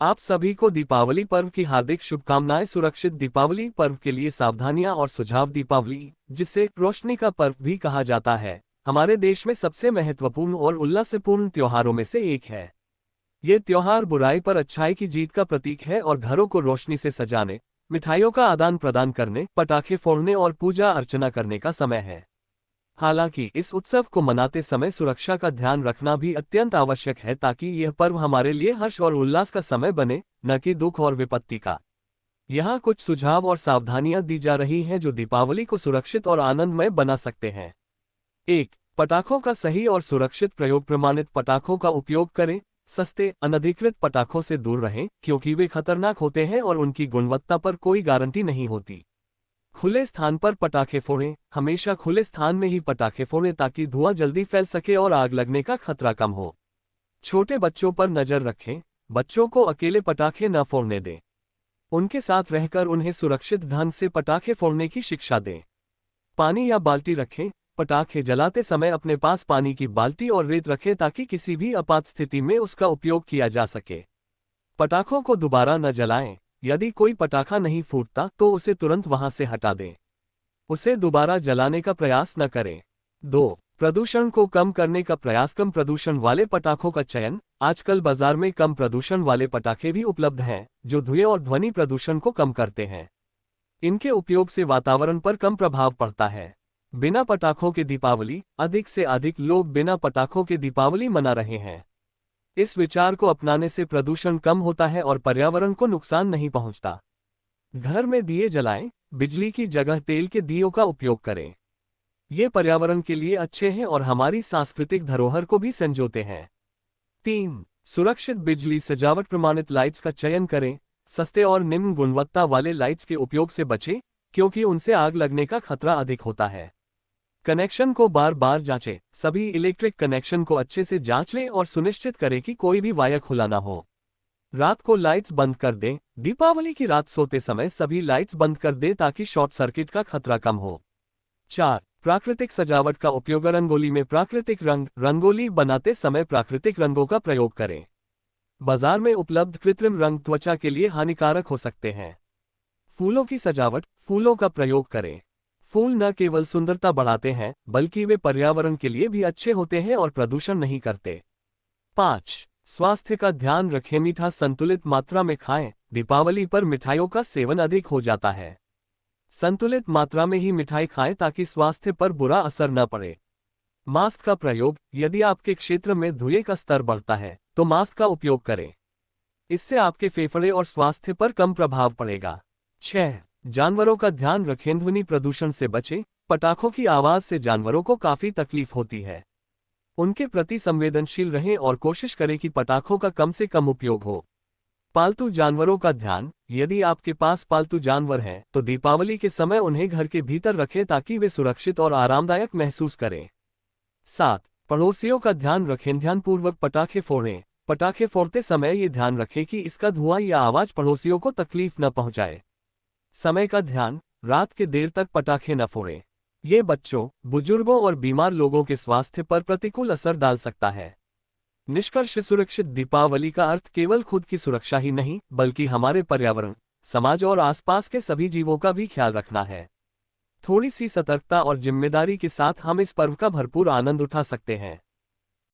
आप सभी को दीपावली पर्व की हार्दिक शुभकामनाएं। सुरक्षित दीपावली पर्व के लिए सावधानियां और सुझाव। दीपावली, जिसे रोशनी का पर्व भी कहा जाता है, हमारे देश में सबसे महत्वपूर्ण और उल्लासपूर्ण त्योहारों में से एक है। ये त्योहार बुराई पर अच्छाई की जीत का प्रतीक है और घरों को रोशनी से सजाने, मिठाइयों का आदान प्रदान करने, पटाखे फोड़ने और पूजा अर्चना करने का समय है। हालांकि इस उत्सव को मनाते समय सुरक्षा का ध्यान रखना भी अत्यंत आवश्यक है ताकि यह पर्व हमारे लिए हर्ष और उल्लास का समय बने, न कि दुख और विपत्ति का। यहाँ कुछ सुझाव और सावधानियां दी जा रही हैं जो दीपावली को सुरक्षित और आनंदमय बना सकते हैं। 1. पटाखों का सही और सुरक्षित प्रयोग। प्रमाणित पटाखों का उपयोग करें। सस्ते, अनधिकृत पटाखों से दूर रहें क्योंकि वे खतरनाक होते हैं और उनकी गुणवत्ता पर कोई गारंटी नहीं होती। खुले स्थान पर पटाखे फोड़ें। हमेशा खुले स्थान में ही पटाखे फोड़ें ताकि धुआं जल्दी फैल सके और आग लगने का खतरा कम हो। छोटे बच्चों पर नजर रखें। बच्चों को अकेले पटाखे न फोड़ने दें। उनके साथ रहकर उन्हें सुरक्षित ढंग से पटाखे फोड़ने की शिक्षा दें। पानी या बाल्टी रखें। पटाखे जलाते समय अपने पास पानी की बाल्टी और रेत रखें ताकि किसी भी आपात स्थिति में उसका उपयोग किया जा सके। पटाखों को दोबारा न जलाएं। यदि कोई पटाखा नहीं फूटता तो उसे तुरंत वहां से हटा दें। उसे दोबारा जलाने का प्रयास न करें। 2. प्रदूषण को कम करने का प्रयास। कम प्रदूषण वाले पटाखों का चयन। आजकल बाजार में कम प्रदूषण वाले पटाखे भी उपलब्ध हैं जो धुएं और ध्वनि प्रदूषण को कम करते हैं। इनके उपयोग से वातावरण पर कम प्रभाव पड़ता है। बिना पटाखों के दीपावली। अधिक से अधिक लोग बिना पटाखों के दीपावली मना रहे हैं। इस विचार को अपनाने से प्रदूषण कम होता है और पर्यावरण को नुकसान नहीं पहुंचता। घर में दिए जलाएं। बिजली की जगह तेल के दियों का उपयोग करें। ये पर्यावरण के लिए अच्छे हैं और हमारी सांस्कृतिक धरोहर को भी संजोते हैं। 3. सुरक्षित बिजली सजावट। प्रमाणित लाइट्स का चयन करें। सस्ते और निम्न गुणवत्ता वाले लाइट्स के उपयोग से बचें क्योंकि उनसे आग लगने का खतरा अधिक होता है। कनेक्शन को बार बार जांचें। सभी इलेक्ट्रिक कनेक्शन को अच्छे से जांच लें और सुनिश्चित करें कि कोई भी वायर खुला ना हो। रात को लाइट्स बंद कर दें। दीपावली की रात सोते समय सभी लाइट्स बंद कर दें ताकि शॉर्ट सर्किट का खतरा कम हो। 4. प्राकृतिक सजावट का उपयोग। रंगोली में प्राकृतिक रंग। रंगोली बनाते समय प्राकृतिक रंगों का प्रयोग करें। बाजार में उपलब्ध कृत्रिम रंग त्वचा के लिए हानिकारक हो सकते हैं। फूलों की सजावट। फूलों का प्रयोग करें। फूल न केवल सुंदरता बढ़ाते हैं बल्कि वे पर्यावरण के लिए भी अच्छे होते हैं और प्रदूषण नहीं करते। 5. स्वास्थ्य का ध्यान रखें। मीठा संतुलित मात्रा में खाएं। दीपावली पर मिठाइयों का सेवन अधिक हो जाता है। संतुलित मात्रा में ही मिठाई खाएं ताकि स्वास्थ्य पर बुरा असर न पड़े। मास्क का प्रयोग। यदि आपके क्षेत्र में धुएं का स्तर बढ़ता है तो मास्क का उपयोग करें। इससे आपके फेफड़े और स्वास्थ्य पर कम प्रभाव पड़ेगा। 6. जानवरों का ध्यान रखें। ध्वनि प्रदूषण से बचें। पटाखों की आवाज से जानवरों को काफी तकलीफ होती है। उनके प्रति संवेदनशील रहें और कोशिश करें कि पटाखों का कम से कम उपयोग हो। पालतू जानवरों का ध्यान। यदि आपके पास पालतू जानवर हैं तो दीपावली के समय उन्हें घर के भीतर रखें ताकि वे सुरक्षित और आरामदायक महसूस करें। 7. पड़ोसियों का ध्यान रखें। ध्यानपूर्वक पटाखे फोड़ें। पटाखे फोड़ते समय ये ध्यान रखें कि इसका धुआं या आवाज पड़ोसियों को तकलीफ न पहुंचाए। समय का ध्यान। रात के देर तक पटाखे न फोड़ें। ये बच्चों, बुजुर्गों और बीमार लोगों के स्वास्थ्य पर प्रतिकूल असर डाल सकता है। निष्कर्ष। सुरक्षित दीपावली का अर्थ केवल खुद की सुरक्षा ही नहीं बल्कि हमारे पर्यावरण, समाज और आसपास के सभी जीवों का भी ख्याल रखना है। थोड़ी सी सतर्कता और जिम्मेदारी के साथ हम इस पर्व का भरपूर आनंद उठा सकते हैं।